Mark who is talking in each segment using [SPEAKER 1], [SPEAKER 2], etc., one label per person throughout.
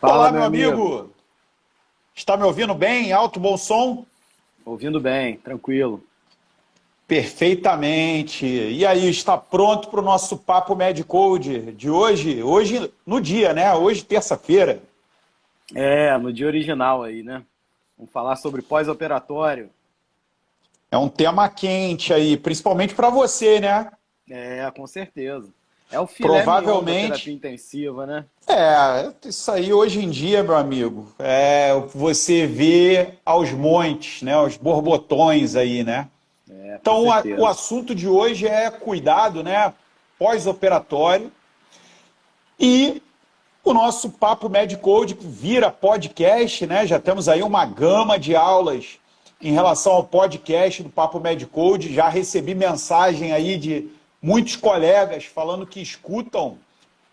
[SPEAKER 1] Fala,
[SPEAKER 2] Olá,
[SPEAKER 1] meu
[SPEAKER 2] meu
[SPEAKER 1] amigo.
[SPEAKER 2] amigo. Está me ouvindo bem? Alto, bom som?
[SPEAKER 1] Ouvindo bem, tranquilo.
[SPEAKER 2] Perfeitamente. E aí, está pronto para o nosso Papo Medcode de hoje? Hoje, no dia, né? Hoje, terça-feira.
[SPEAKER 1] No dia original aí, né? Vamos falar sobre pós-operatório.
[SPEAKER 2] É um tema quente aí, principalmente para você, né?
[SPEAKER 1] Com certeza. É o filé mignon da terapia
[SPEAKER 2] Provavelmente.
[SPEAKER 1] intensiva, né?
[SPEAKER 2] Isso aí hoje em dia, meu amigo, você vê aos montes, né? Os borbotões aí, né?
[SPEAKER 1] Com
[SPEAKER 2] Então, o
[SPEAKER 1] certeza.
[SPEAKER 2] assunto de hoje é cuidado, né? Pós-operatório. E o nosso Papo Medcode vira podcast, né? Já temos aí uma gama de aulas em relação ao podcast do Papo Medcode. Já recebi mensagem aí de muitos colegas falando que escutam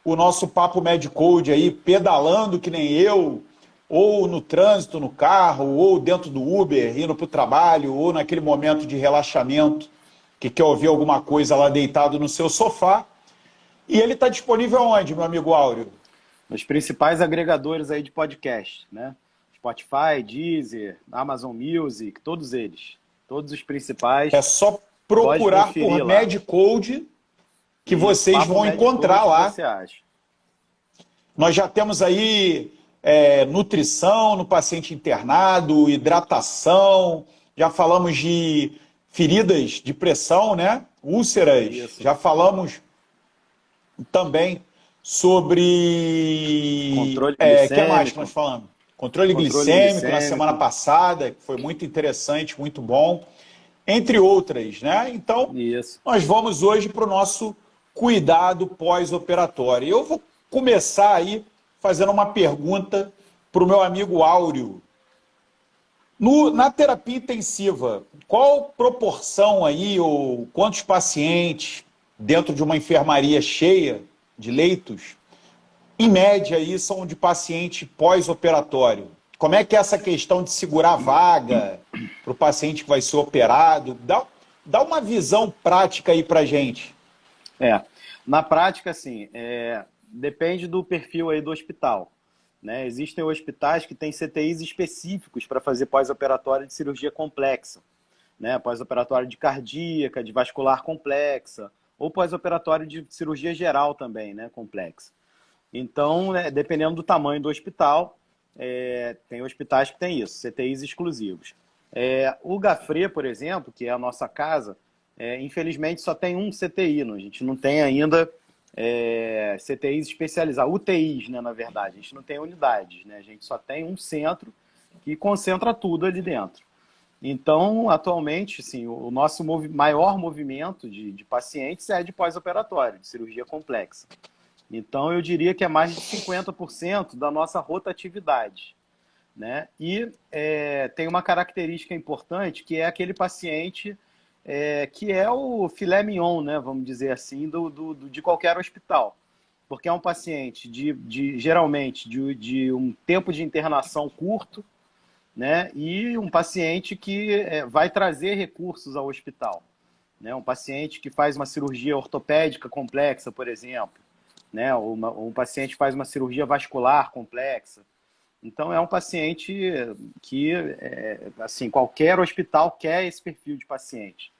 [SPEAKER 2] o nosso Papo Medcode aí pedalando que nem eu, ou no trânsito, no carro, ou dentro do Uber, indo para o trabalho, ou naquele momento de relaxamento que quer ouvir alguma coisa lá deitado no seu sofá. E ele está disponível onde, meu amigo Áureo?
[SPEAKER 1] Os principais agregadores aí de podcast, né? Spotify, Deezer, Amazon Music, todos eles. Todos os
[SPEAKER 2] É
[SPEAKER 1] principais.
[SPEAKER 2] só
[SPEAKER 1] Pode
[SPEAKER 2] procurar por
[SPEAKER 1] conferir lá.
[SPEAKER 2] Medcode que
[SPEAKER 1] Isso,
[SPEAKER 2] vocês
[SPEAKER 1] Papo
[SPEAKER 2] vão encontrar
[SPEAKER 1] Medcode que
[SPEAKER 2] lá.
[SPEAKER 1] você acha.
[SPEAKER 2] Nós já temos aí nutrição no paciente internado, hidratação, já falamos de feridas de pressão, né? Úlceras,
[SPEAKER 1] Isso.
[SPEAKER 2] já falamos também sobre.
[SPEAKER 1] Controle
[SPEAKER 2] O que mais que nós
[SPEAKER 1] glicêmico.
[SPEAKER 2] falamos? Controle
[SPEAKER 1] Controle
[SPEAKER 2] glicêmico na semana
[SPEAKER 1] glicêmico.
[SPEAKER 2] passada, que foi muito interessante, muito bom, entre outras, né? Então,
[SPEAKER 1] Isso.
[SPEAKER 2] nós vamos hoje para o nosso cuidado pós-operatório. Eu vou começar aí fazendo uma pergunta para o meu amigo Áureo. Na terapia intensiva, qual proporção aí, ou quantos pacientes dentro de uma enfermaria cheia de leitos, em média, aí, são de paciente pós-operatório? Como é que é essa questão de segurar a vaga para o paciente que vai ser operado? Dá uma visão prática aí para gente.
[SPEAKER 1] É, na prática, assim, depende do perfil aí do hospital, né? Existem hospitais que têm CTIs específicos para fazer pós-operatório de cirurgia complexa, né? Pós-operatório de cardíaca, de vascular complexa, ou pós-operatório de cirurgia geral também, né? Complexa. Então, dependendo do tamanho do hospital, tem hospitais que têm isso, CTIs exclusivos. O Gafre, por exemplo, que é a nossa casa, infelizmente só tem um CTI, a gente não tem ainda CTIs especializados, UTIs, né, na verdade, a gente não tem unidades, né, a gente só tem um centro que concentra tudo ali dentro. Então, atualmente, sim, o nosso maior movimento de pacientes é de pós-operatório, de cirurgia complexa. Então, eu diria que é mais de 50% da nossa rotatividade, né? E tem uma característica importante, que é aquele paciente que é o filé mignon, né? Vamos dizer assim, de qualquer hospital. Porque é um paciente geralmente de um tempo de internação curto, né? E um paciente que vai trazer recursos ao hospital, né? Um paciente que faz uma cirurgia ortopédica complexa, por exemplo, né? Um paciente faz uma cirurgia vascular complexa. Então, é um paciente que, assim, qualquer hospital quer esse perfil de paciente,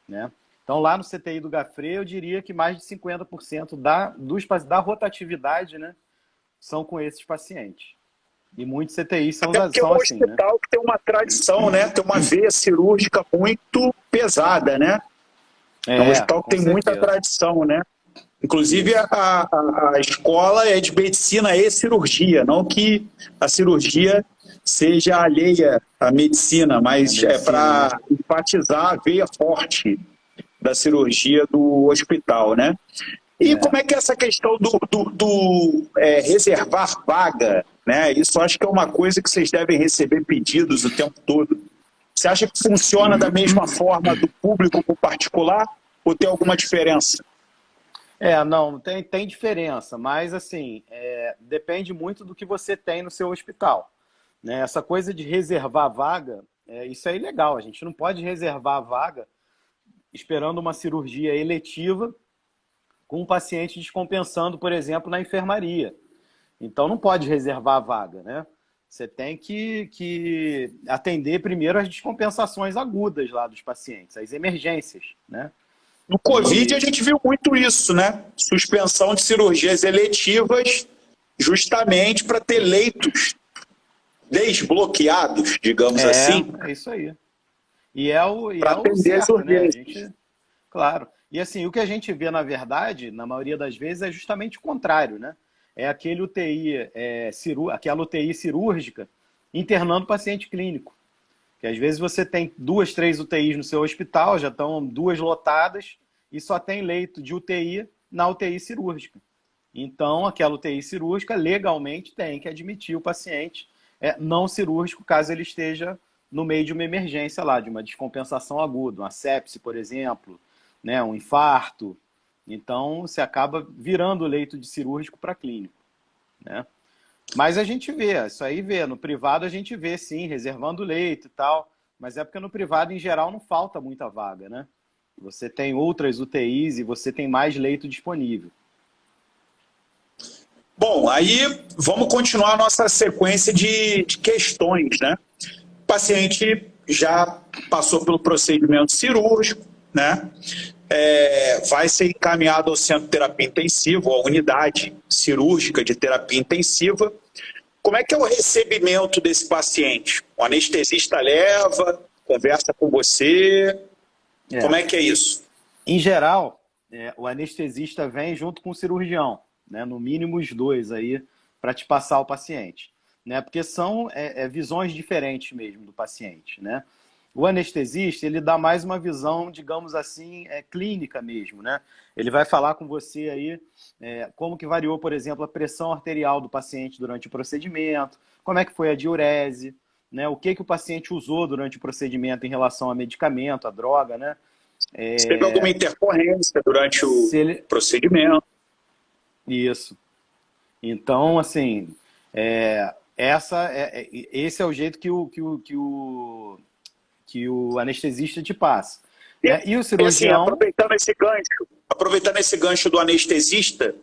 [SPEAKER 1] né? Então, lá no CTI do Gafre, eu diria que mais de 50% da rotatividade, né, são com esses pacientes. E muitos CTIs
[SPEAKER 2] Até porque é
[SPEAKER 1] são
[SPEAKER 2] um
[SPEAKER 1] assim, né?
[SPEAKER 2] hospital que tem uma tradição, né? Tem uma veia cirúrgica muito pesada, né? É um hospital que
[SPEAKER 1] Com
[SPEAKER 2] tem muita
[SPEAKER 1] certeza.
[SPEAKER 2] tradição, né? Inclusive, a escola é de medicina e cirurgia, não que a cirurgia seja alheia à medicina,
[SPEAKER 1] É
[SPEAKER 2] mas é
[SPEAKER 1] medicina, né?
[SPEAKER 2] para enfatizar a veia forte da cirurgia do hospital, né? E como é que é essa questão do reservar vaga, né? Isso acho que é uma coisa que vocês devem receber pedidos o tempo todo. Você acha que funciona da mesma forma do público para o particular ou tem alguma diferença?
[SPEAKER 1] Não, tem diferença, mas assim, depende muito do que você tem no seu hospital, né? Essa coisa de reservar vaga, isso é ilegal. A gente não pode reservar vaga esperando uma cirurgia eletiva com um paciente descompensando, por exemplo, na enfermaria. Então não pode reservar a vaga, né? Você tem que atender primeiro as descompensações agudas lá dos pacientes, as emergências, né?
[SPEAKER 2] No Covid a gente viu muito isso, né? Suspensão de cirurgias eletivas justamente para ter leitos desbloqueados, digamos assim,
[SPEAKER 1] É isso aí. E é o
[SPEAKER 2] para atender as
[SPEAKER 1] certo, né?
[SPEAKER 2] urgências.
[SPEAKER 1] Claro. E assim, o que a gente vê, na verdade, na maioria das vezes, é justamente o contrário, né? É aquele UTI, aquela UTI cirúrgica internando paciente clínico. Que às vezes você tem 2, 3 UTIs no seu hospital, já estão 2 lotadas, e só tem leito de UTI na UTI cirúrgica. Então, aquela UTI cirúrgica legalmente tem que admitir o paciente não cirúrgico, caso ele esteja no meio de uma emergência lá, de uma descompensação aguda, uma sepse, por exemplo, né, um infarto. Então, você acaba virando o leito de cirúrgico para clínico, né? Mas a gente vê, isso aí vê. No privado a gente vê, sim, reservando leito e tal. Mas é porque no privado, em geral, não falta muita vaga, né? Você tem outras UTIs e você tem mais leito disponível.
[SPEAKER 2] Bom, aí vamos continuar a nossa sequência de questões, né? O paciente já passou pelo procedimento cirúrgico, né? Vai ser encaminhado ao centro de terapia intensiva, ou à unidade cirúrgica de terapia intensiva. Como é que é o recebimento desse paciente? O anestesista leva, conversa com você? Como é que é isso?
[SPEAKER 1] Em geral, o anestesista vem junto com o cirurgião, né? No mínimo os dois aí, para te passar o paciente, né? Porque são visões diferentes mesmo do paciente, né? O anestesista, ele dá mais uma visão, digamos assim, clínica mesmo, né? Ele vai falar com você aí como que variou, por exemplo, a pressão arterial do paciente durante o procedimento, como é que foi a diurese, né? O que o paciente usou durante o procedimento em relação a medicamento, a droga, né?
[SPEAKER 2] Se teve alguma intercorrência durante o procedimento.
[SPEAKER 1] Isso. Então, assim, esse é o jeito que o anestesista te passa. Né? E o cirurgião...
[SPEAKER 2] Assim, aproveitando esse gancho do anestesista,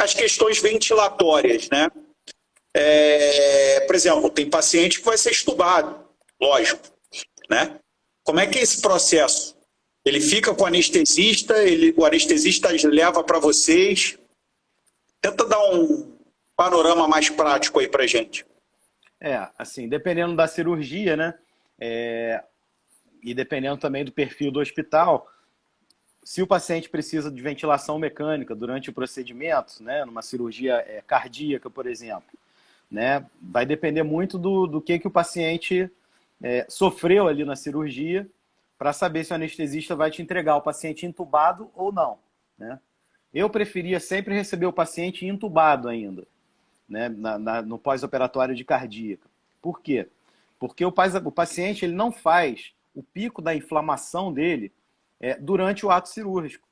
[SPEAKER 2] as questões ventilatórias, né? Por exemplo, tem paciente que vai ser estubado, lógico, né? Como é que é esse processo? Ele fica com o anestesista, o anestesista leva para vocês. Tenta dar um panorama mais prático aí pra gente.
[SPEAKER 1] Assim, dependendo da cirurgia, né? E dependendo também do perfil do hospital, se o paciente precisa de ventilação mecânica durante o procedimento, né? Numa cirurgia cardíaca, por exemplo, né? Vai depender muito do que o paciente sofreu ali na cirurgia, para saber se o anestesista vai te entregar o paciente entubado ou não, né? Eu preferia sempre receber o paciente entubado ainda, né, no pós-operatório de cardíaca. Por quê? Porque o paciente ele não faz o pico da inflamação dele durante o ato cirúrgico.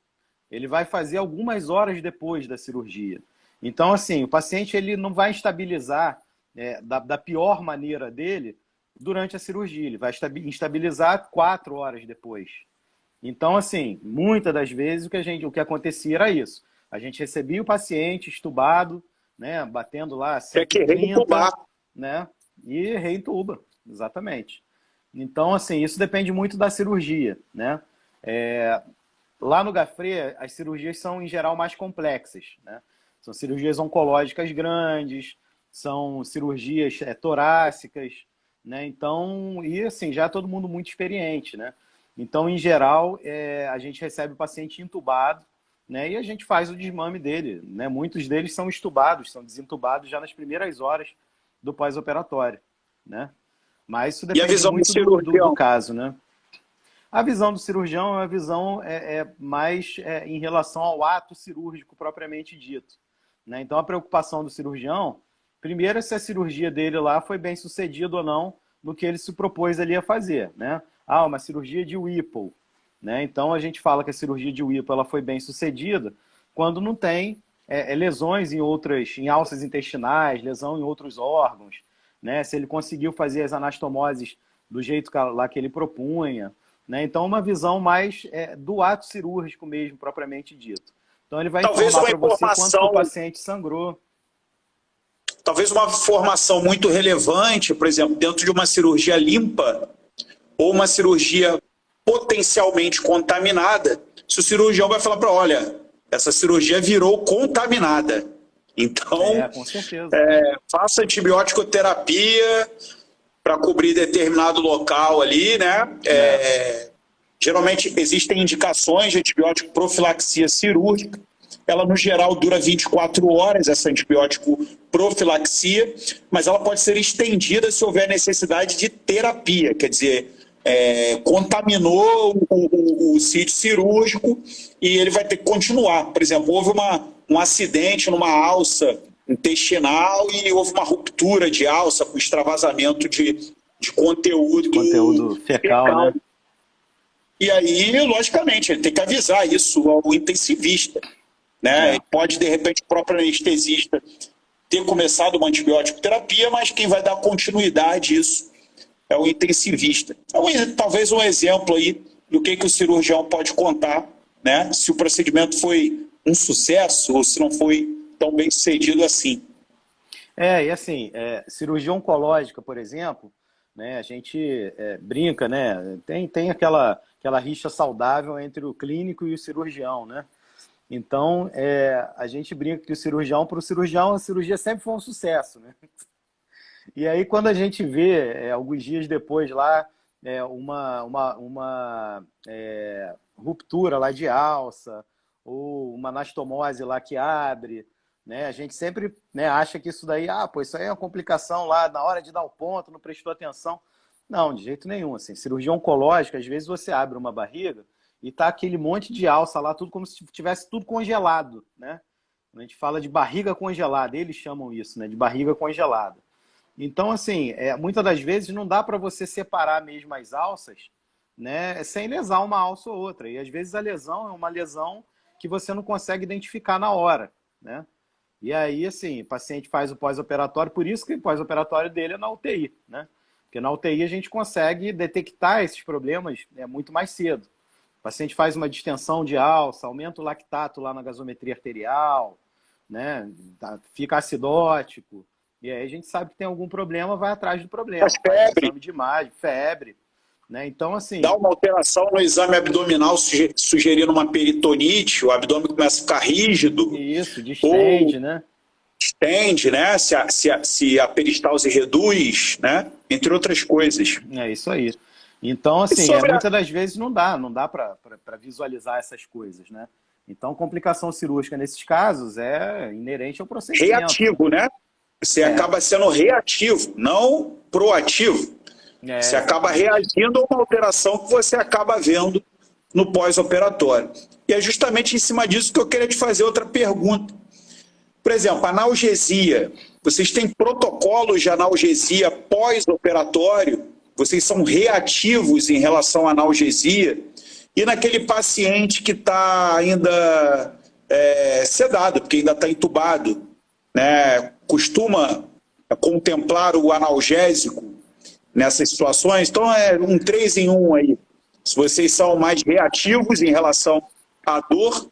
[SPEAKER 1] Ele vai fazer algumas horas depois da cirurgia. Então, assim, o paciente ele não vai estabilizar da pior maneira dele durante a cirurgia. Ele vai estabilizar 4 horas depois. Então, assim, muitas das vezes o que acontecia era isso. A gente recebia o paciente estubado, né, batendo lá 130, né, e reintuba, exatamente. Então, assim, isso depende muito da cirurgia, né? Lá no Gafré, as cirurgias são, em geral, mais complexas, né? São cirurgias oncológicas grandes, são cirurgias torácicas, né? Então, e assim, já é todo mundo muito experiente, né? Então, em geral, a gente recebe o paciente entubado, né? E a gente faz o desmame dele, né? Muitos deles são estubados, são desentubados já nas primeiras horas do pós-operatório, né? Mas isso depende muito do caso, né? A visão do cirurgião é uma visão mais em relação ao ato cirúrgico propriamente dito, né? Então, a preocupação do cirurgião, primeiro, é se a cirurgia dele lá foi bem sucedida ou não no que ele se propôs ali a fazer, né? Uma cirurgia de Whipple, né? Então, a gente fala que a cirurgia de Whipple ela foi bem sucedida quando não tem lesões em alças intestinais, lesão em outros órgãos, né? Se ele conseguiu fazer as anastomoses do jeito lá que ele propunha, né? Então, uma visão mais do ato cirúrgico mesmo, propriamente dito. Então, ele vai informar para você quanto o paciente sangrou.
[SPEAKER 2] talvez uma formação muito relevante, por exemplo, dentro de uma cirurgia limpa ou uma cirurgia potencialmente contaminada, se o cirurgião vai falar para, olha, essa cirurgia virou contaminada. Então,
[SPEAKER 1] com certeza.
[SPEAKER 2] faça antibiótico-terapia para cobrir determinado local ali, né? Geralmente existem indicações de antibiótico profilaxia cirúrgica. Ela, no geral, dura 24 horas, essa antibiótico profilaxia, mas ela pode ser estendida se houver necessidade de terapia, quer dizer, contaminou o sítio cirúrgico e ele vai ter que continuar. Por exemplo, houve um acidente numa alça intestinal e houve uma ruptura de alça com extravasamento de conteúdo
[SPEAKER 1] fecal, né?
[SPEAKER 2] E aí, logicamente, ele tem que avisar isso ao intensivista, né? Pode, de repente, o próprio anestesista ter começado uma antibiótico terapia, mas quem vai dar continuidade a isso é o intensivista. Então, talvez um exemplo aí do que o cirurgião pode contar, né? Se o procedimento foi um sucesso ou se não foi tão bem sucedido assim.
[SPEAKER 1] E assim, cirurgia oncológica, por exemplo, né, a gente brinca, né? Tem aquela rixa saudável entre o clínico e o cirurgião, né? Então, a gente brinca que para o cirurgião, a cirurgia sempre foi um sucesso, né? E aí, quando a gente vê, alguns dias depois lá, uma ruptura lá de alça, ou uma anastomose lá que abre, né? A gente sempre, né, acha que isso daí, isso aí é uma complicação lá, na hora de dar o ponto, não prestou atenção. Não, de jeito nenhum. Assim, cirurgia oncológica, às vezes você abre uma barriga e tá aquele monte de alça lá, tudo como se tivesse tudo congelado, né? A gente fala de barriga congelada, eles chamam isso, né, de barriga congelada. Então, assim, muitas das vezes não dá para você separar mesmo as alças, né, sem lesar uma alça ou outra. E às vezes a lesão é uma lesão que você não consegue identificar na hora, né? E aí, assim, o paciente faz o pós-operatório, por isso que o pós-operatório dele é na UTI, né? Porque na UTI a gente consegue detectar esses problemas muito mais cedo. O paciente faz uma distensão de alça, aumenta o lactato lá na gasometria arterial, né? Fica acidótico. E aí a gente sabe que tem algum problema, vai atrás do problema.
[SPEAKER 2] Faz febre.
[SPEAKER 1] Exame de imagem, febre. Né? Então, assim...
[SPEAKER 2] Dá uma alteração no exame abdominal, sugerindo uma peritonite, o abdômen começa a ficar rígido.
[SPEAKER 1] Isso, distende, né?
[SPEAKER 2] Distende, né? Se a peristalse reduz, né? Entre outras coisas.
[SPEAKER 1] É isso aí. Então, assim, muitas das vezes não dá para visualizar essas coisas, né? Então, complicação cirúrgica nesses casos é inerente ao procedimento.
[SPEAKER 2] Reativo, né? Você acaba sendo reativo, não proativo. Você acaba reagindo a uma alteração que você acaba vendo no pós-operatório. E é justamente em cima disso que eu queria te fazer outra pergunta. Por exemplo, analgesia. Vocês têm protocolos de analgesia pós-operatório? Vocês são reativos em relação à analgesia? E naquele paciente que está ainda sedado, porque ainda está entubado, né? Costuma contemplar o analgésico nessas situações? Então é um 3 em 1 aí. Se vocês são mais reativos em relação à dor,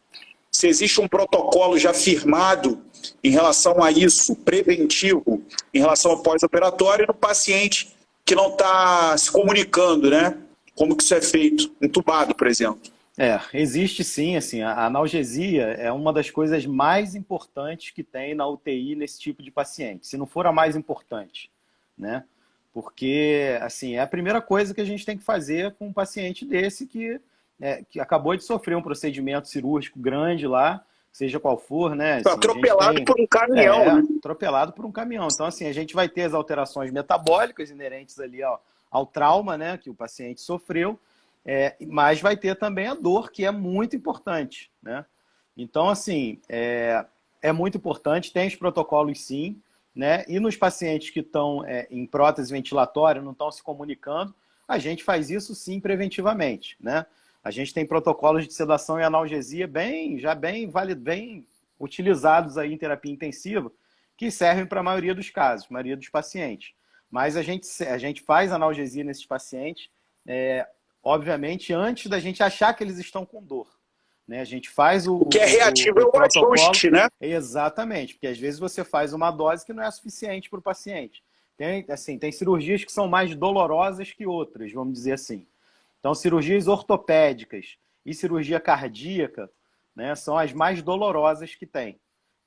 [SPEAKER 2] se existe um protocolo já firmado em relação a isso, preventivo, em relação ao pós-operatório, no paciente que não está se comunicando, né? Como que isso é feito? Entubado, por exemplo.
[SPEAKER 1] Existe sim, assim, a analgesia é uma das coisas mais importantes que tem na UTI nesse tipo de paciente, se não for a mais importante, né? Porque, assim, é a primeira coisa que a gente tem que fazer com um paciente desse que acabou de sofrer um procedimento cirúrgico grande lá, seja qual for, né? Assim,
[SPEAKER 2] atropelado por um caminhão, né?
[SPEAKER 1] Atropelado por um caminhão. Então, assim, a gente vai ter as alterações metabólicas inerentes ali ao trauma, né, que o paciente sofreu, mas vai ter também a dor, que é muito importante, né? Então, assim, é muito importante, tem os protocolos sim, né? E nos pacientes que estão em prótese ventilatória, não estão se comunicando, a gente faz isso sim preventivamente, né? A gente tem protocolos de sedação e analgesia bem utilizados aí em terapia intensiva, que servem para a maioria dos casos, maioria dos pacientes. Mas a gente faz analgesia nesses pacientes, obviamente, antes da gente achar que eles estão com dor. né? A gente faz
[SPEAKER 2] o que é reativo é o ajuste, né?
[SPEAKER 1] Exatamente, porque às vezes você faz uma dose que não é suficiente para o paciente. Tem cirurgias que são mais dolorosas que outras, vamos dizer assim. Então, cirurgias ortopédicas e cirurgia cardíaca, né, são as mais dolorosas que tem,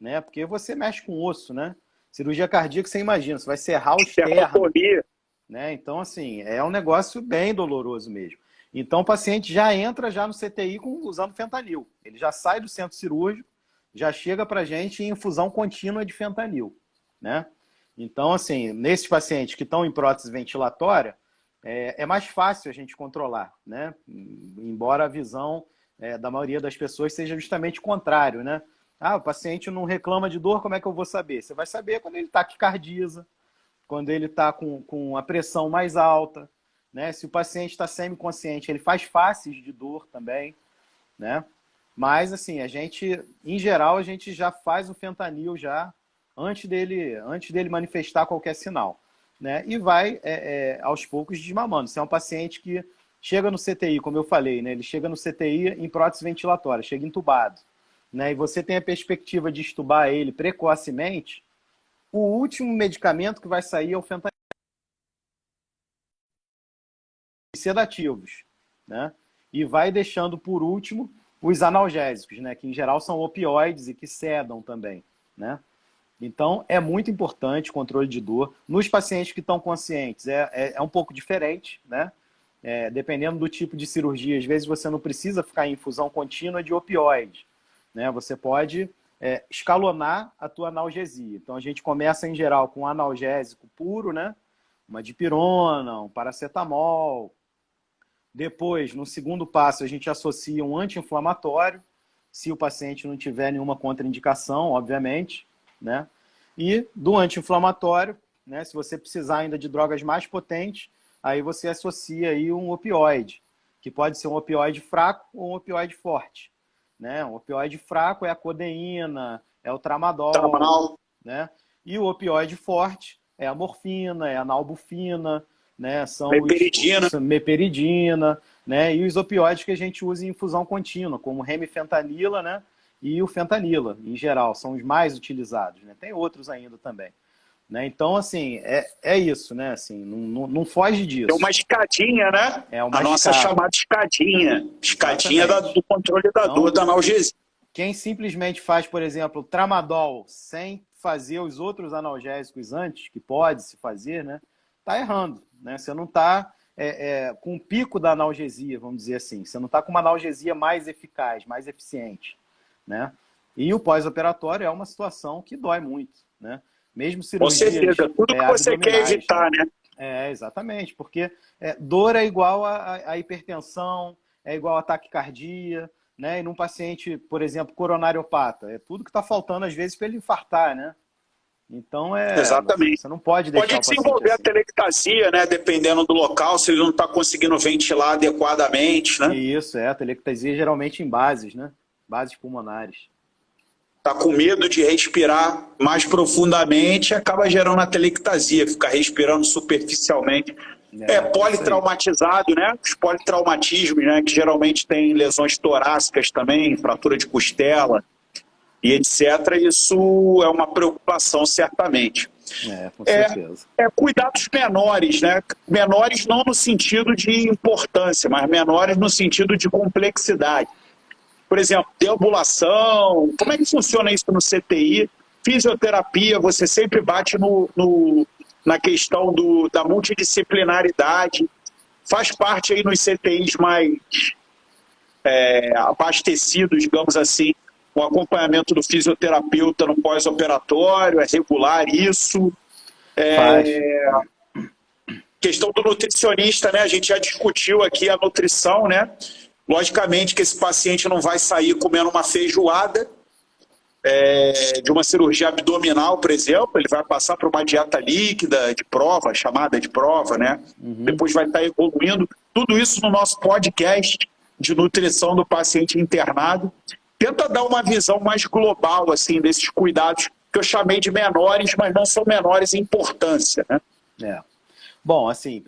[SPEAKER 1] né? Porque você mexe com osso, né? Cirurgia cardíaca, você imagina, você vai serrar o externo, né? Então, assim, é um negócio bem doloroso mesmo. Então, o paciente já entra já no CTI usando fentanil. Ele já sai do centro cirúrgico, já chega para a gente em infusão contínua de fentanil, né? Então, assim, nesses pacientes que estão em prótese ventilatória, é mais fácil a gente controlar, né? Embora a visão da maioria das pessoas seja justamente o contrário, né? Ah, o paciente não reclama de dor, como é que eu vou saber? Você vai saber quando ele taquicardiza, quando ele está com a pressão mais alta, né? Se o paciente está semiconsciente, ele faz faces de dor também, né? Mas, assim, em geral, a gente já faz o fentanil já antes dele manifestar qualquer sinal, né? E vai, aos poucos, desmamando. Se é um paciente que chega no CTI, como eu falei, né? Ele chega no CTI em prótese ventilatória, chega entubado, né? E você tem a perspectiva de extubar ele precocemente, o último medicamento que vai sair é o fentanil. Sedativos, né? E vai deixando por último os analgésicos, né? Que em geral são opioides e que sedam também, né? Então é muito importante o controle de dor. Nos pacientes que estão conscientes é um pouco diferente, né? Dependendo do tipo de cirurgia, às vezes você não precisa ficar em infusão contínua de opioide, né? Você pode escalonar a tua analgesia. Então a gente começa em geral com um analgésico puro, né? Uma dipirona, um paracetamol. Depois, no segundo passo, a gente associa um anti-inflamatório, se o paciente não tiver nenhuma contraindicação, obviamente, né? E do anti-inflamatório, né, se você precisar ainda de drogas mais potentes, aí você associa aí um opioide, que pode ser um opioide fraco ou um opioide forte, né? Um opioide fraco é a codeína, é o tramadol, né? E o opioide forte é a morfina, é a nalbufina, né? São meperidina, né? E os opioides que a gente usa em infusão contínua, como remifentanila, né? E o fentanila, em geral, são os mais utilizados, né? Tem outros ainda também, né? Então, assim, é isso, né? Assim, não foge disso.
[SPEAKER 2] É uma escadinha, né?
[SPEAKER 1] A
[SPEAKER 2] nossa chamada escadinha. Escadinha do controle da dor, da analgesia.
[SPEAKER 1] Quem simplesmente faz, por exemplo, tramadol sem fazer os outros analgésicos antes, que pode se fazer, né? Tá errando, né? Você não está com o pico da analgesia, vamos dizer assim. Você não está com uma analgesia mais eficaz, mais eficiente, né? E o pós-operatório é uma situação que dói muito, né? Mesmo cirurgias...
[SPEAKER 2] Com certeza, tudo que você quer evitar, né?
[SPEAKER 1] Exatamente, porque dor é igual a hipertensão, é igual a taquicardia, né? E num paciente, por exemplo, coronariopata, é tudo que está faltando às vezes para ele infartar, né? Então
[SPEAKER 2] exatamente.
[SPEAKER 1] Você não pode deixar
[SPEAKER 2] pode desenvolver a telectasia, né? Dependendo do local, se ele não está conseguindo ventilar adequadamente, né?
[SPEAKER 1] Isso, a telectasia geralmente em bases, né? Bases pulmonares.
[SPEAKER 2] Está com medo de respirar mais profundamente, acaba gerando a telectasia, fica respirando superficialmente. Politraumatizado, né? Os politraumatismos, né? Que geralmente tem lesões torácicas também, fratura de costela e etc. Isso é uma preocupação, certamente.
[SPEAKER 1] Com certeza.
[SPEAKER 2] Cuidados menores, né? Menores não no sentido de importância, mas menores no sentido de complexidade. Por exemplo, deambulação, como é que funciona isso no CTI? Fisioterapia, você sempre bate na questão da multidisciplinaridade. Faz parte aí nos CTIs mais abastecidos, digamos assim, o acompanhamento do fisioterapeuta no pós-operatório, é regular isso. Questão do nutricionista, né? A gente já discutiu aqui a nutrição, né? Logicamente que esse paciente não vai sair comendo uma feijoada de uma cirurgia abdominal, por exemplo, ele vai passar por uma dieta líquida de prova, chamada de prova, né? Depois vai estar evoluindo. Tudo isso no nosso podcast de nutrição do paciente internado. Tenta dar uma visão mais global, assim, desses cuidados que eu chamei de menores, mas não são menores em importância, né?
[SPEAKER 1] Bom, assim,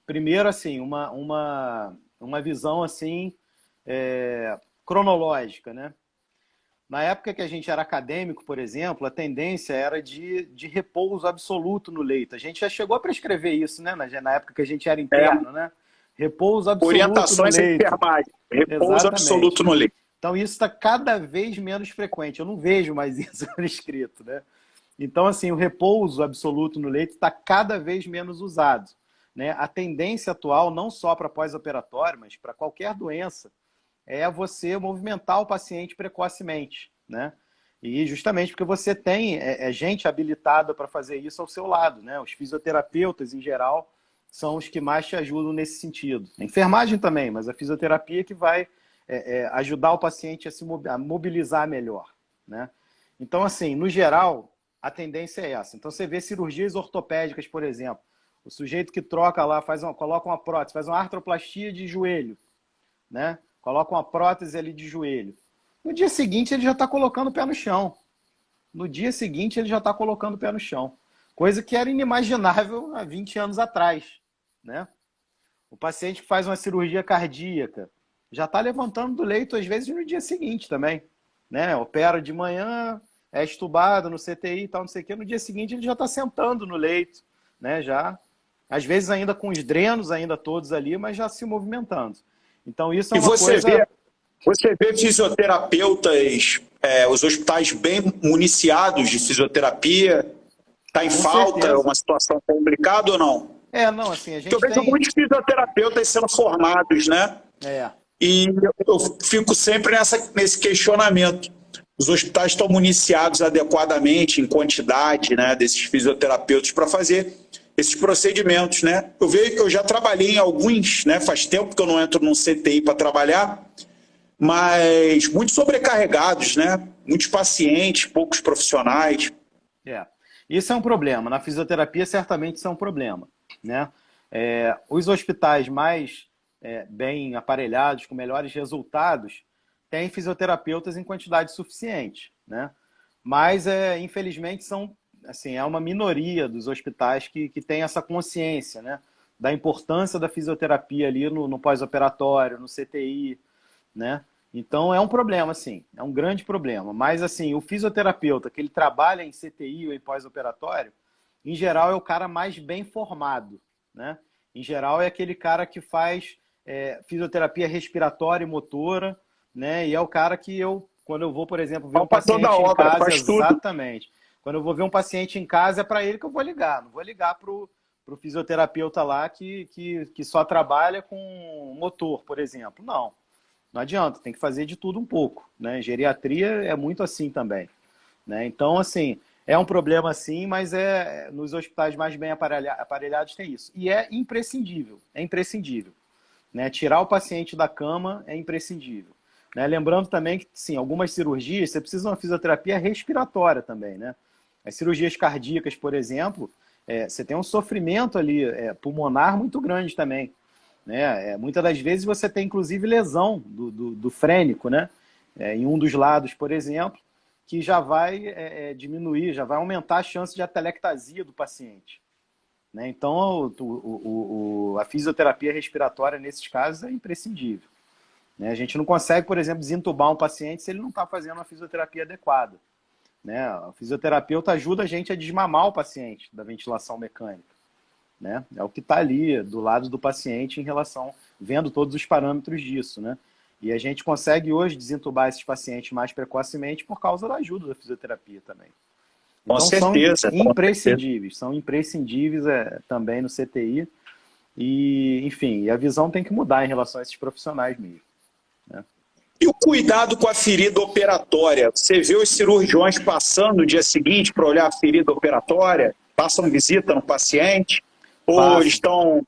[SPEAKER 1] primeiro, assim, uma visão, assim, cronológica, né? Na época que a gente era acadêmico, por exemplo, a tendência era de repouso absoluto no leito. A gente já chegou a prescrever isso, né? Na época que a gente era interno, né? Repouso absoluto no
[SPEAKER 2] Orientações em
[SPEAKER 1] leito.
[SPEAKER 2] enfermagem. Repouso
[SPEAKER 1] Exatamente.
[SPEAKER 2] absoluto no leito.
[SPEAKER 1] Então isso está cada vez menos frequente. Eu não vejo mais isso escrito, né? Então, assim, o repouso absoluto no leito está cada vez menos usado, né? A tendência atual, não só para pós-operatório, mas para qualquer doença, é você movimentar o paciente precocemente, né? E justamente porque você tem gente habilitada para fazer isso ao seu lado, né? Os fisioterapeutas, em geral, são os que mais te ajudam nesse sentido. A enfermagem também, mas a fisioterapia que vai ajudar o paciente a mobilizar melhor, né? Então, assim, no geral, a tendência é essa. Então, você vê cirurgias ortopédicas, por exemplo, o sujeito que troca lá, coloca uma prótese, faz uma artroplastia de joelho, né? Coloca uma prótese ali de joelho. No dia seguinte, ele já está colocando o pé no chão. No dia seguinte, ele já está colocando o pé no chão. Coisa que era inimaginável há 20 anos atrás, né? O paciente que faz uma cirurgia cardíaca já está levantando do leito, às vezes, no dia seguinte também, né? Opera de manhã, é estubado no CTI e tal, não sei o quê. No dia seguinte, ele já está sentando no leito, né? Já, às vezes, ainda com os drenos ainda todos ali, mas já se movimentando. Então, isso é uma coisa...
[SPEAKER 2] Você vê fisioterapeutas, os hospitais bem municiados de fisioterapia, está em
[SPEAKER 1] Com
[SPEAKER 2] falta,
[SPEAKER 1] certeza.
[SPEAKER 2] uma situação complicada ou não?
[SPEAKER 1] Não, assim, a gente
[SPEAKER 2] Porque eu vejo muitos fisioterapeutas sendo formados, né? E eu fico sempre nesse questionamento. Os hospitais estão municiados adequadamente, em quantidade, né, desses fisioterapeutas para fazer esses procedimentos, né? Eu já trabalhei em alguns, né? Faz tempo que eu não entro num CTI para trabalhar, mas muito sobrecarregados, né? Muitos pacientes, poucos profissionais.
[SPEAKER 1] Isso é um problema. Na fisioterapia, certamente, isso é um problema, né? Os hospitais mais bem aparelhados, com melhores resultados, têm fisioterapeutas em quantidade suficiente, né? Mas, infelizmente, é uma minoria dos hospitais que tem essa consciência, né? Da importância da fisioterapia ali no pós-operatório, no CTI, né? Então, é um problema, sim, é um grande problema. Mas, assim, o fisioterapeuta que ele trabalha em CTI ou em pós-operatório, em geral, é o cara mais bem formado, né? Em geral, é aquele cara que faz fisioterapia respiratória e motora, né? E é o cara que quando eu vou, por exemplo, ver um paciente em casa, exatamente. Quando eu vou ver um paciente em casa, é para ele que eu vou ligar. Não vou ligar para o fisioterapeuta lá que só trabalha com motor, por exemplo. Não. Não adianta, tem que fazer de tudo um pouco, né? Geriatria é muito assim também, né? Então, assim, é um problema sim, mas nos hospitais mais bem aparelhados tem isso. E é imprescindível, né? Tirar o paciente da cama é imprescindível, né? Lembrando também que, sim, algumas cirurgias, você precisa de uma fisioterapia respiratória também, né? As cirurgias cardíacas, por exemplo, você tem um sofrimento ali pulmonar muito grande também, né? Muitas das vezes você tem, inclusive, lesão do frênico, né? Em um dos lados, por exemplo, que já vai diminuir, já vai aumentar a chance de atelectasia do paciente, né? Então, a fisioterapia respiratória, nesses casos, é imprescindível, né? A gente não consegue, por exemplo, desentubar um paciente se ele não está fazendo uma fisioterapia adequada, né? O fisioterapeuta ajuda a gente a desmamar o paciente da ventilação mecânica, né? É o que está ali do lado do paciente em relação, vendo todos os parâmetros disso, né? E a gente consegue hoje desentubar esses pacientes mais precocemente por causa da ajuda da fisioterapia também.
[SPEAKER 2] Com
[SPEAKER 1] Então,
[SPEAKER 2] certeza.
[SPEAKER 1] são imprescindíveis também no CTI. E, enfim, a visão tem que mudar em relação a esses profissionais mesmo, né?
[SPEAKER 2] E o cuidado com a ferida operatória? Você vê os cirurgiões passando no dia seguinte para olhar a ferida operatória? Passam visita no paciente? Ou estão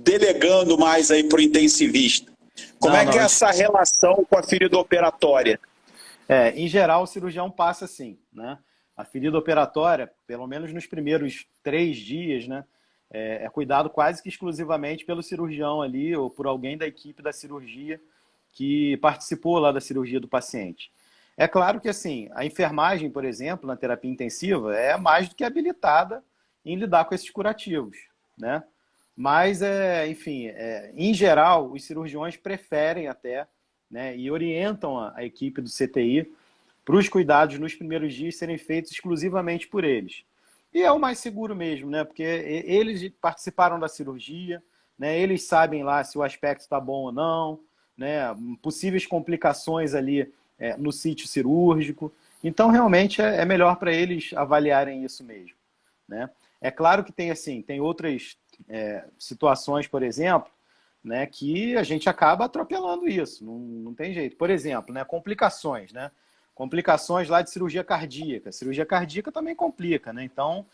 [SPEAKER 2] delegando mais aí para o intensivista? Como é que é essa relação com a ferida operatória?
[SPEAKER 1] Em geral, o cirurgião passa assim, né? A ferida operatória, pelo menos nos primeiros 3 dias, né? É cuidado quase que exclusivamente pelo cirurgião ali ou por alguém da equipe da cirurgia que participou lá da cirurgia do paciente. É claro que, assim, a enfermagem, por exemplo, na terapia intensiva, é mais do que habilitada em lidar com esses curativos, né? Mas, enfim, em geral, os cirurgiões preferem até né, e orientam a equipe do CTI para os cuidados nos primeiros dias serem feitos exclusivamente por eles. E é o mais seguro mesmo, né? Porque eles participaram da cirurgia, né? Eles sabem lá se o aspecto está bom ou não, né? Possíveis complicações ali no sítio cirúrgico. Então, realmente, é melhor para eles avaliarem isso mesmo, né? É claro que tem outras situações, por exemplo, né, que a gente acaba atropelando isso, não tem jeito. Por exemplo, né, complicações, né? Complicações lá de cirurgia cardíaca. Cirurgia cardíaca também complica, né? Então,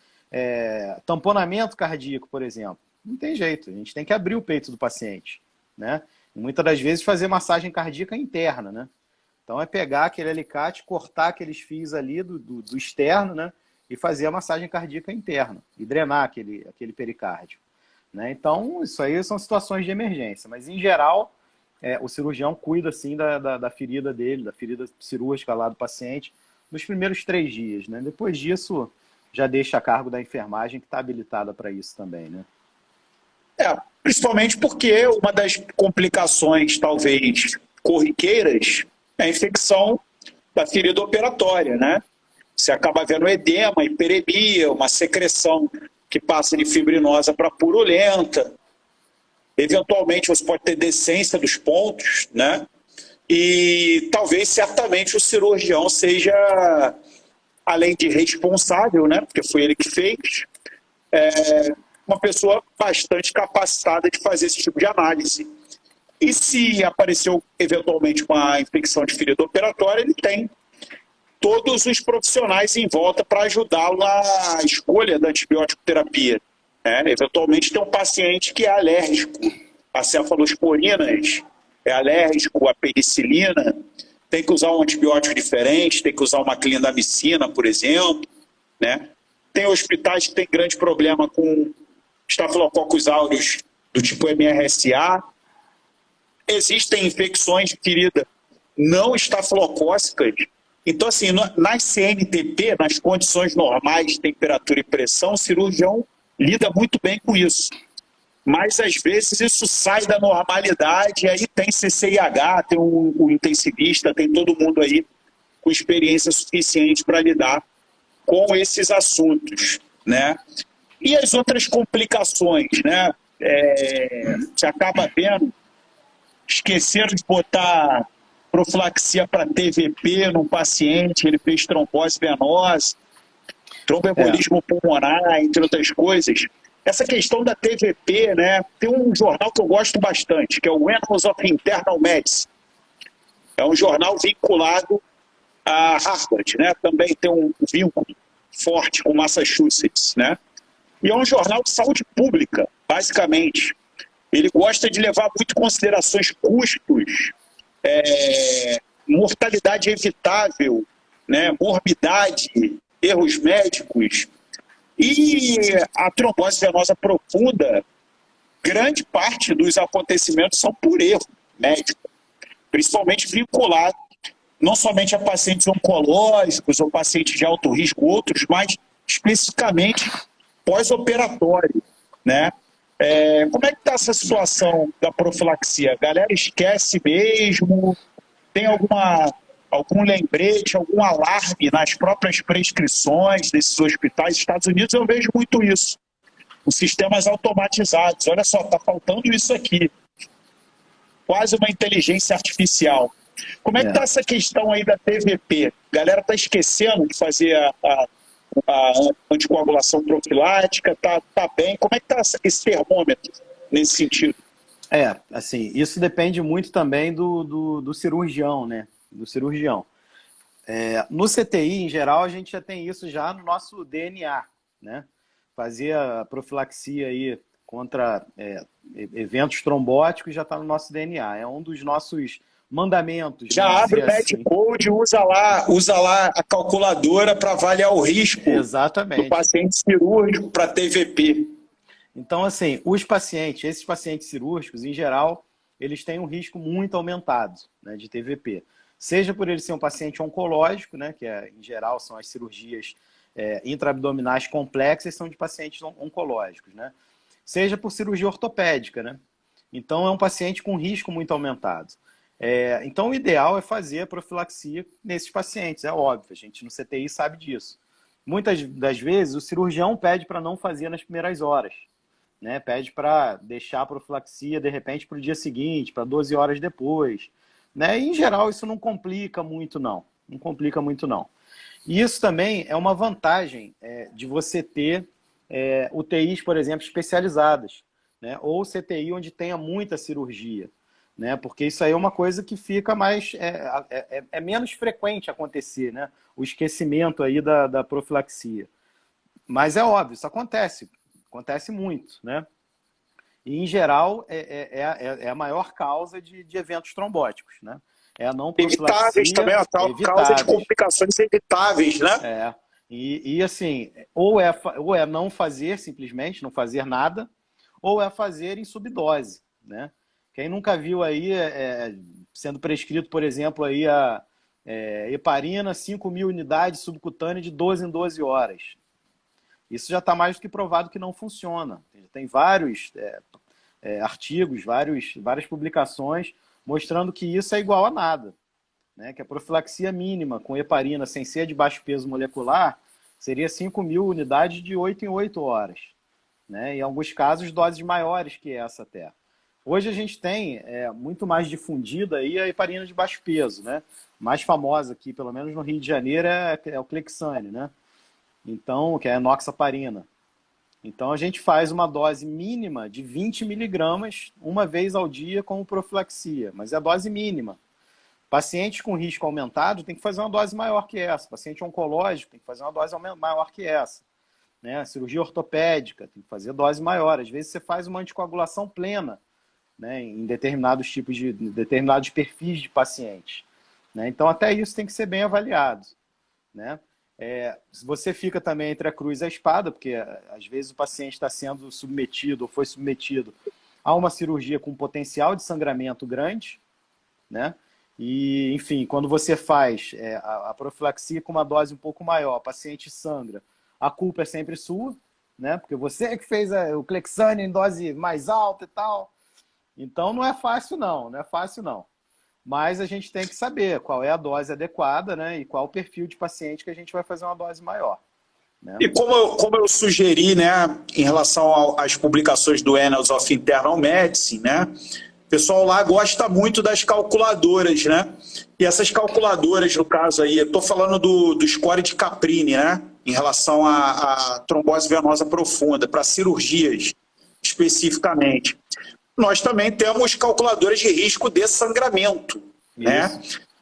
[SPEAKER 1] tamponamento cardíaco, por exemplo, não tem jeito. A gente tem que abrir o peito do paciente, né? E muitas das vezes fazer massagem cardíaca interna, né? Então é pegar aquele alicate, cortar aqueles fios ali do externo, né? E fazer a massagem cardíaca interna e drenar aquele pericárdio, né? Então, isso aí são situações de emergência, mas em geral o cirurgião cuida assim da ferida dele, da ferida cirúrgica lá do paciente, nos primeiros 3 dias, né? Depois disso, já deixa a cargo da enfermagem que está habilitada para isso também, né?
[SPEAKER 2] Principalmente porque uma das complicações, talvez, corriqueiras é a infecção da ferida operatória, né? Você acaba vendo edema, hiperemia, uma secreção que passa de fibrinosa para purulenta. Eventualmente você pode ter descência dos pontos, né? E talvez, certamente, o cirurgião seja, além de responsável, né? Porque foi ele que fez, uma pessoa bastante capacitada de fazer esse tipo de análise. E se apareceu, eventualmente, uma infecção de ferida operatória, ele tem todos os profissionais em volta para ajudá-lo na escolha da antibiótico terapia. Eventualmente tem um paciente que é alérgico a cefalosporinas, é alérgico à penicilina, tem que usar um antibiótico diferente, tem que usar uma clindamicina, por exemplo, né? Tem hospitais que têm grande problema com Staphylococcus aureus do tipo MRSA. Existem infecções de ferida não estafilocócicas. Então, assim, nas CNTP, nas condições normais de temperatura e pressão, o cirurgião lida muito bem com isso. Mas, às vezes, isso sai da normalidade, e aí tem CCIH, tem o intensivista, tem todo mundo aí com experiência suficiente para lidar com esses assuntos, né? E as outras complicações, né? Você acaba vendo, esqueceram de botar profilaxia para TVP num paciente, ele fez trombose venosa, tromboembolismo pulmonar, entre outras coisas. Essa questão da TVP, né? Tem um jornal que eu gosto bastante, que é o Annals of Internal Medicine. É um jornal vinculado a Harvard, né? Também tem um vínculo forte com Massachusetts, né? E é um jornal de saúde pública, basicamente. Ele gosta de levar muito em considerações custos, mortalidade evitável, né? Morbidade, erros médicos. E a trombose venosa profunda, grande parte dos acontecimentos são por erro médico, principalmente vinculado não somente a pacientes oncológicos ou pacientes de alto risco, outros, mas especificamente pós-operatório, né? Como é que está essa situação da profilaxia? A galera esquece mesmo? Tem algum lembrete, algum alarme nas próprias prescrições desses hospitais? Estados Unidos eu vejo muito isso. Os sistemas automatizados. Olha só, está faltando isso aqui. Quase uma inteligência artificial. Como é que está essa questão aí da TVP? A galera está esquecendo de fazer a anticoagulação profilática? Tá bem? Como é que está esse termômetro nesse sentido?
[SPEAKER 1] Assim, isso depende muito também do cirurgião, né? Do cirurgião. No CTI, em geral, a gente já tem isso já no nosso DNA, né? Fazer a profilaxia aí contra eventos trombóticos já está no nosso DNA. É um dos nossos mandamentos.
[SPEAKER 2] Já abre o MedCode, usa lá a calculadora para avaliar o risco do paciente cirúrgico para TVP.
[SPEAKER 1] Então, assim, esses pacientes cirúrgicos, em geral, eles têm um risco muito aumentado, né, de TVP. Seja por ele ser um paciente oncológico, né, que em geral são as cirurgias intraabdominais complexas, são de pacientes oncológicos, né? Seja por cirurgia ortopédica, né? Então, é um paciente com risco muito aumentado. Então, o ideal é fazer a profilaxia nesses pacientes, é óbvio, a gente no CTI sabe disso. Muitas das vezes, o cirurgião pede para não fazer nas primeiras horas, né? Pede para deixar a profilaxia, de repente, para o dia seguinte, para 12 horas depois. Né? E, em geral, isso não complica muito, não. Não complica muito, não. E isso também é uma vantagem de você ter UTIs, por exemplo, especializadas, né? Ou CTI onde tenha muita cirurgia. Né? Porque isso aí é uma coisa que fica mais... É menos frequente acontecer, né? O esquecimento aí da profilaxia. Mas é óbvio, isso acontece muito, né? E, em geral, é a maior causa de eventos trombóticos, né? É a não profilaxia.
[SPEAKER 2] Evitáveis também, a tal causa de complicações evitáveis, né?
[SPEAKER 1] E assim, ou é não fazer simplesmente, não fazer nada, ou é fazer em subdose, né? Quem nunca viu aí, sendo prescrito, por exemplo, aí a heparina, 5.000 unidades subcutâneas de 12 em 12 horas. Isso já está mais do que provado que não funciona. Tem vários artigos, várias publicações mostrando que isso é igual a nada. Né? Que a profilaxia mínima com heparina sem ser de baixo peso molecular seria 5.000 unidades de 8 em 8 horas. Né? Em alguns casos, doses maiores que essa até. Hoje a gente tem muito mais difundida aí a heparina de baixo peso. Né? Mais famosa aqui, pelo menos no Rio de Janeiro, é o Clexane, né? Então, que é a enoxaparina. Então, a gente faz uma dose mínima de 20 miligramas uma vez ao dia como profilaxia, mas é a dose mínima. Pacientes com risco aumentado tem que fazer uma dose maior que essa. Paciente oncológico tem que fazer uma dose maior que essa. Né? Cirurgia ortopédica tem que fazer dose maior. Às vezes você faz uma anticoagulação plena, né? Em determinados determinados perfis de pacientes. Né? Então, até isso tem que ser bem avaliado. Né? Você fica também entre a cruz e a espada, porque às vezes o paciente está sendo submetido ou foi submetido a uma cirurgia com potencial de sangramento grande, né? E, enfim, quando você faz a profilaxia com uma dose um pouco maior, o paciente sangra, a culpa é sempre sua, né? Porque você que fez o Clexane em dose mais alta e tal. Então não é fácil não, não é fácil não. Mas a gente tem que saber qual é a dose adequada, né? E qual o perfil de paciente que a gente vai fazer uma dose maior. Né?
[SPEAKER 2] E como eu sugeri, né, em relação às publicações do Annals of Internal Medicine, né? O pessoal lá gosta muito das calculadoras, né? E essas calculadoras, no caso aí, eu estou falando do score de Caprini, né? Em relação à trombose venosa profunda, para cirurgias especificamente. Nós também temos calculadoras de risco de sangramento, né?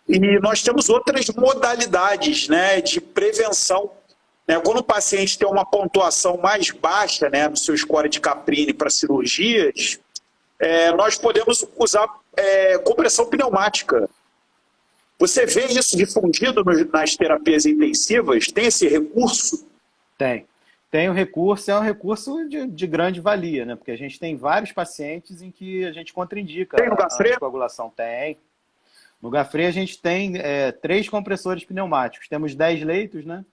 [SPEAKER 2] E nós temos outras modalidades, né, de prevenção. Né? Quando o paciente tem uma pontuação mais baixa, né, no seu score de Caprini para cirurgias, nós podemos usar compressão pneumática. Você vê isso difundido nas terapias intensivas? Tem esse recurso?
[SPEAKER 1] Tem o recurso, é um recurso de grande valia, né? Porque a gente tem vários pacientes em que a gente contraindica a anticoagulação. Tem. No Gafre a gente tem 3 compressores pneumáticos. Temos 10 leitos, né?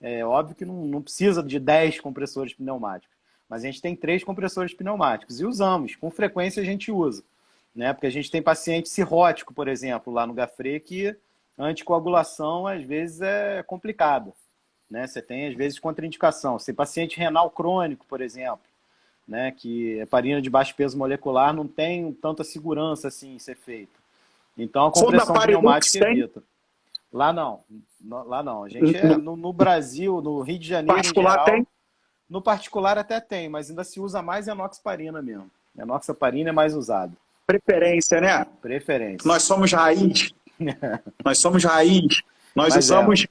[SPEAKER 1] É óbvio que não precisa de 10 compressores pneumáticos. Mas a gente tem 3 compressores pneumáticos e usamos. Com frequência a gente usa. Né? Porque a gente tem paciente cirrótico, por exemplo, lá no Gafre, que a anticoagulação às vezes é complicada. Né? Você tem, às vezes, contraindicação. Você tem paciente renal crônico, por exemplo, né? Que heparina de baixo peso molecular não tem tanta segurança assim em ser feita. Então, a compressão pneumática evita. Lá não. Lá não. A gente no Brasil, no Rio de Janeiro,
[SPEAKER 2] particular
[SPEAKER 1] em geral,
[SPEAKER 2] tem?
[SPEAKER 1] No particular até tem, mas ainda se usa mais enoxaparina mesmo. Enoxaparina é mais usado.
[SPEAKER 2] Preferência, né?
[SPEAKER 1] Preferência.
[SPEAKER 2] Nós somos raiz. Nós somos raiz. Nós usamos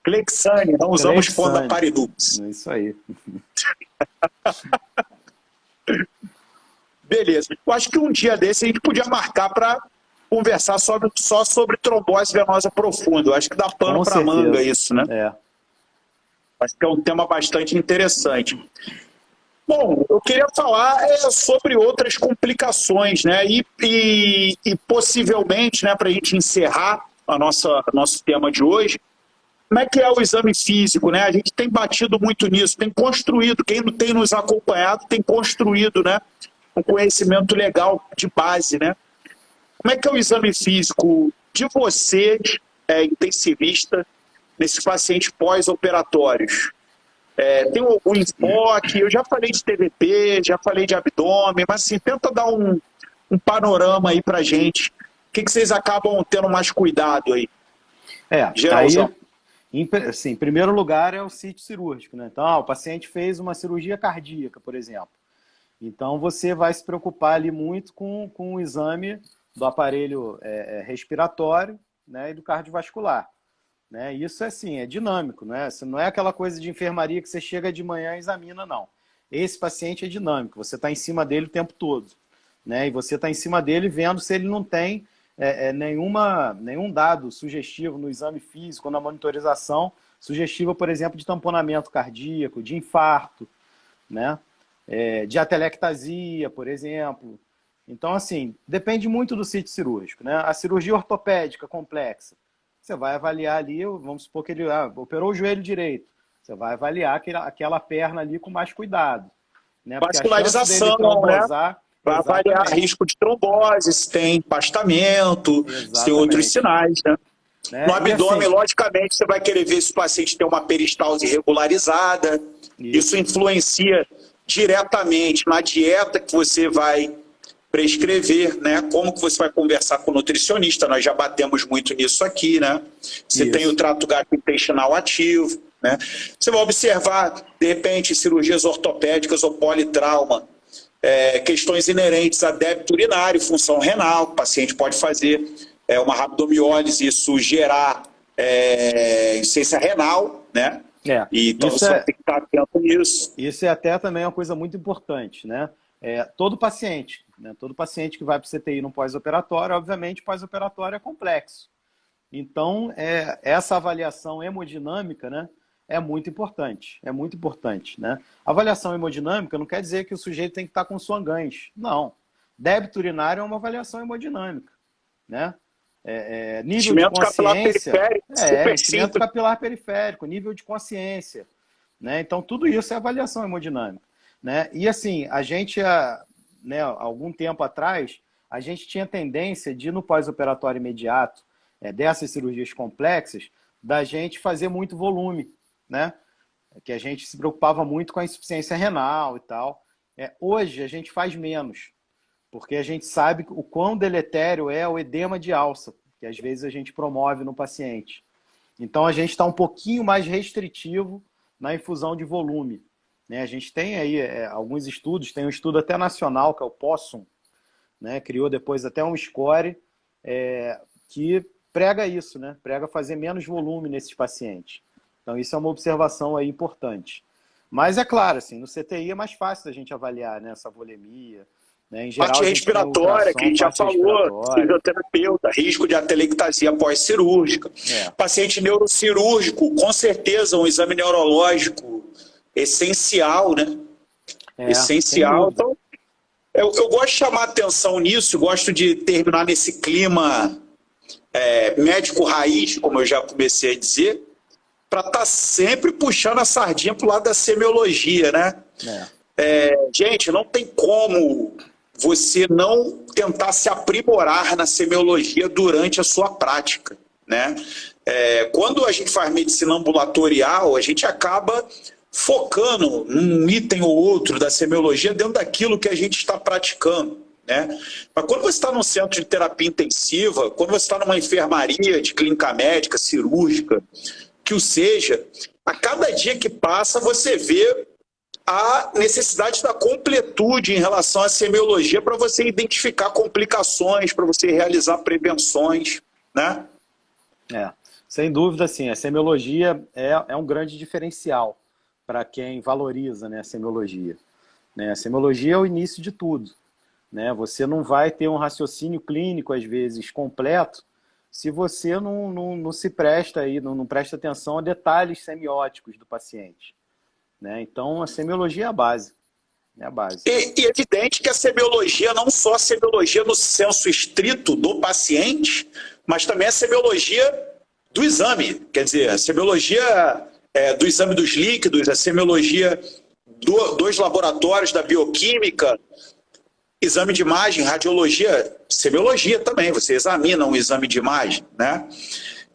[SPEAKER 2] Clexane, não usamos Fondaparinux.
[SPEAKER 1] Isso aí.
[SPEAKER 2] Beleza. Eu acho que um dia desse a gente podia marcar para conversar só sobre trombose venosa profunda. Eu acho que dá pano para manga isso, né? Acho que é um tema bastante interessante. Bom, eu queria falar sobre outras complicações, né? E possivelmente, né, para a gente encerrar nosso tema de hoje, como é que é o exame físico, né? A gente tem batido muito nisso, tem construído, quem não tem nos acompanhado tem construído, né, um conhecimento legal de base, né? como é que é o exame físico de vocês, intensivista, nesses pacientes pós-operatórios? Tem algum enfoque? Eu já falei de TVP, já falei de abdômen, mas assim, tenta dar um panorama aí pra gente. O que vocês acabam tendo mais cuidado aí?
[SPEAKER 1] Geralzão. Assim, em primeiro lugar é o sítio cirúrgico, né? Então, o paciente fez uma cirurgia cardíaca, por exemplo. Então, você vai se preocupar ali muito com o exame do aparelho respiratório, né, e do cardiovascular. Né? Isso é dinâmico, né? Não é aquela coisa de enfermaria que você chega de manhã e examina, não. Esse paciente é dinâmico, você está em cima dele o tempo todo. Né? E você está em cima dele vendo se ele não tem nenhum dado sugestivo no exame físico, na monitorização, sugestiva, por exemplo, de tamponamento cardíaco, de infarto, né? De atelectasia, por exemplo. Então, assim, depende muito do sítio cirúrgico. Né? A cirurgia ortopédica complexa, você vai avaliar ali, vamos supor que ele operou o joelho direito, você vai avaliar aquela perna ali com mais cuidado. Né?
[SPEAKER 2] Vascularização, né? Vai avaliar risco de trombose, se tem empastamento, se tem outros sinais, né? No abdômen, assim, logicamente, você vai querer ver se o paciente tem uma peristalse regularizada. Isso influencia diretamente na dieta que você vai prescrever, né? Como que você vai conversar com o nutricionista, nós já batemos muito nisso aqui, né? Você tem o trato gastrointestinal ativo, né? Você vai observar, de repente, cirurgias ortopédicas ou politrauma, questões inerentes a débito urinário, função renal, o paciente pode fazer uma rabdomiólise, isso gerar insuficiência renal, né? E então você tem que estar atento nisso.
[SPEAKER 1] Isso é até também uma coisa muito importante, né? Todo paciente que vai para o CTI no pós-operatório, obviamente, pós-operatório é complexo. Então, essa avaliação hemodinâmica, né, é muito importante. É muito importante, né? Avaliação hemodinâmica não quer dizer que o sujeito tem que estar com Swan-Ganz. Não. Débito urinário é uma avaliação hemodinâmica, né? Nível de consciência, enchimento capilar periférico, nível de consciência, né? Então, tudo isso é avaliação hemodinâmica, né? E assim, a gente, né, algum tempo atrás, a gente tinha tendência de, no pós-operatório imediato, dessas cirurgias complexas, da gente fazer muito volume, né? Que a gente se preocupava muito com a insuficiência renal e tal. Hoje a gente faz menos, porque a gente sabe o quão deletério é o edema de alça, que às vezes a gente promove no paciente. Então a gente está um pouquinho mais restritivo na infusão de volume. Né? A gente tem aí alguns estudos, tem um estudo até nacional, que é o POSSUM, né? Criou depois até um score que prega isso, né? Prega fazer menos volume nesses pacientes. Então isso é uma observação aí importante. Mas é claro, assim, no CTI é mais fácil da gente avaliar, né, essa volemia. Né? Em geral,
[SPEAKER 2] parte respiratória, que a gente já falou, fisioterapeuta, risco de atelectasia pós-cirúrgica. Paciente neurocirúrgico, com certeza um exame neurológico essencial, né? Essencial. Então, eu gosto de chamar atenção nisso, gosto de terminar nesse clima médico raiz, como eu já comecei a dizer, para estar sempre puxando a sardinha para o lado da semiologia, né? Gente, não tem como você não tentar se aprimorar na semiologia durante a sua prática, né? Quando a gente faz medicina ambulatorial, a gente acaba focando num item ou outro da semiologia dentro daquilo que a gente está praticando, né? Mas quando você está num centro de terapia intensiva, quando você está numa enfermaria de clínica médica, cirúrgica, que o seja, a cada dia que passa você vê a necessidade da completude em relação à semiologia para você identificar complicações, para você realizar prevenções, né?
[SPEAKER 1] Sem dúvida, sim. A semiologia é um grande diferencial para quem valoriza, né, a semiologia. Né? A semiologia é o início de tudo. Né? Você não vai ter um raciocínio clínico, às vezes, completo, se você não se presta aí, não presta atenção a detalhes semióticos do paciente. Né? Então, a semiologia é a base. É a base.
[SPEAKER 2] E evidente que a semiologia, não só a semiologia no senso estrito do paciente, mas também a semiologia do exame. Quer dizer, a semiologia do exame dos líquidos, a semiologia dos laboratórios, da bioquímica. exame de imagem, radiologia, semiologia também, você examina um exame de imagem, né?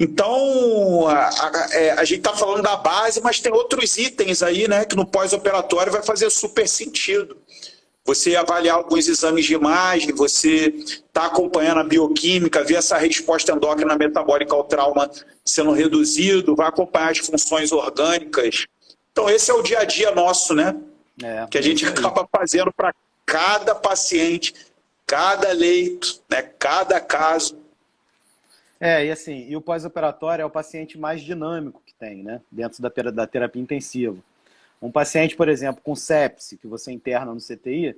[SPEAKER 2] Então, a gente está falando da base, mas tem outros itens aí, né, que no pós-operatório vai fazer super sentido. Você avaliar alguns exames de imagem, você está acompanhando a bioquímica, ver essa resposta endócrina metabólica ao trauma sendo reduzido, vai acompanhar as funções orgânicas. Então, esse é o dia a dia nosso, né? Que a gente acaba fazendo para cada paciente, cada leito, né, cada caso.
[SPEAKER 1] E assim, e o pós-operatório é o paciente mais dinâmico que tem, né? Dentro da terapia intensiva. Um paciente, por exemplo, com sepse, que você interna no CTI,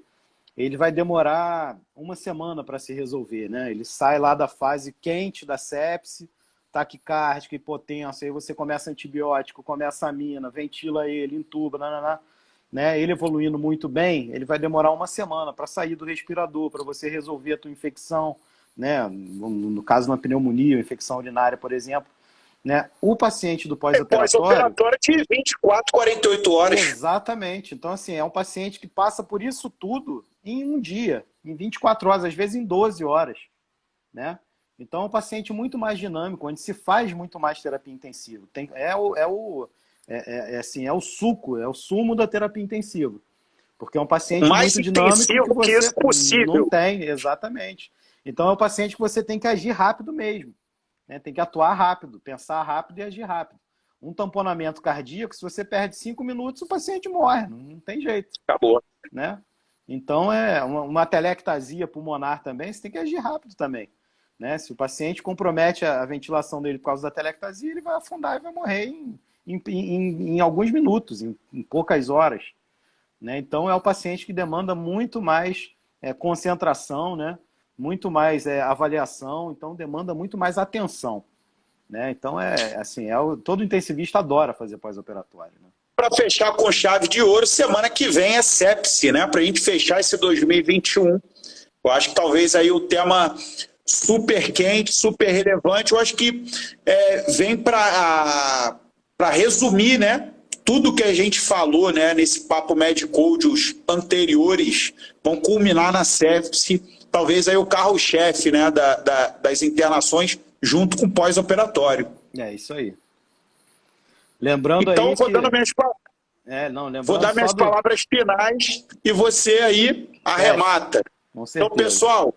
[SPEAKER 1] ele vai demorar uma semana para se resolver, né? Ele sai lá da fase quente da sepse, taquicárdica, hipotenso, aí você começa antibiótico, começa amina, ventila ele, intuba, né? Ele evoluindo muito bem, ele vai demorar uma semana para sair do respirador, para você resolver a tua infecção, né? No caso, uma pneumonia, infecção urinária, por exemplo. Né? O paciente do pós-operatório...
[SPEAKER 2] Pós-operatório de 24, 48 horas.
[SPEAKER 1] Exatamente. Então, assim, é um paciente que passa por isso tudo em um dia, em 24 horas, às vezes em 12 horas. Né? Então, é um paciente muito mais dinâmico, onde se faz muito mais terapia intensiva. É o sumo da terapia intensiva. Porque é um paciente
[SPEAKER 2] mais
[SPEAKER 1] muito dinâmico
[SPEAKER 2] que isso possível.
[SPEAKER 1] Não tem, exatamente. Então, é um paciente que você tem que agir rápido mesmo. Né? Tem que atuar rápido, pensar rápido e agir rápido. Um tamponamento cardíaco, se você perde 5 minutos, o paciente morre, não tem jeito.
[SPEAKER 2] Acabou.
[SPEAKER 1] Né? Então, uma telectasia pulmonar também, você tem que agir rápido também. Né? Se o paciente compromete a ventilação dele por causa da telectasia, ele vai afundar e vai morrer em alguns minutos, em poucas horas. Né? Então, é o paciente que demanda muito mais concentração, né? Muito mais avaliação, então demanda muito mais atenção. Né? Então, todo intensivista adora fazer pós-operatório. Né?
[SPEAKER 2] Para fechar com chave de ouro, semana que vem é sepse, né? Para a gente fechar esse 2021. Eu acho que talvez aí o tema super quente, super relevante, eu acho que vem para resumir, né? Tudo que a gente falou, né, nesse Papo Med-Code, os anteriores, vão culminar na sepse, talvez aí o carro-chefe, né, das internações, junto com o pós-operatório.
[SPEAKER 1] É isso aí. Lembrando
[SPEAKER 2] então,
[SPEAKER 1] aí
[SPEAKER 2] vou dando minhas vou dar minhas palavras finais e você aí arremata. Então, pessoal,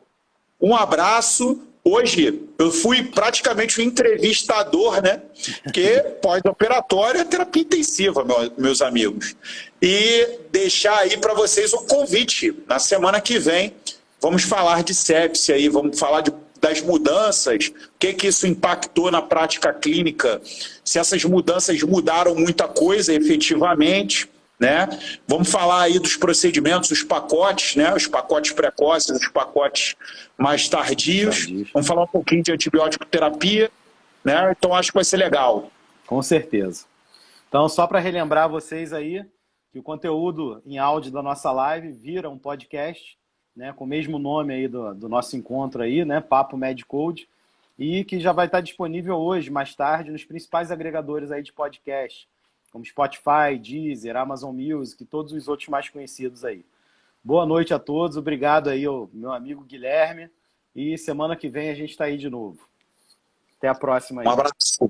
[SPEAKER 2] um abraço. Hoje eu fui praticamente um entrevistador, né? Porque pós-operatório é terapia intensiva, meus amigos. E deixar aí para vocês um convite. Na semana que vem, vamos falar de sepse aí, vamos falar das mudanças, o que isso impactou na prática clínica, se essas mudanças mudaram muita coisa efetivamente, né? Vamos falar aí dos procedimentos, os pacotes, né? Os pacotes precoces, os pacotes mais tardios. Vamos falar um pouquinho de antibiótico terapia, né? Então acho que vai ser legal.
[SPEAKER 1] Com certeza. Então, só para relembrar vocês aí, que o conteúdo em áudio da nossa live vira um podcast, né, com o mesmo nome aí do nosso encontro aí, né, Papo Med-Code, e que já vai estar disponível hoje, mais tarde, nos principais agregadores aí de podcast, como Spotify, Deezer, Amazon Music e todos os outros mais conhecidos aí. Boa noite a todos, obrigado aí ao meu amigo Guilherme, e semana que vem a gente está aí de novo. Até a próxima aí.
[SPEAKER 2] Um abraço.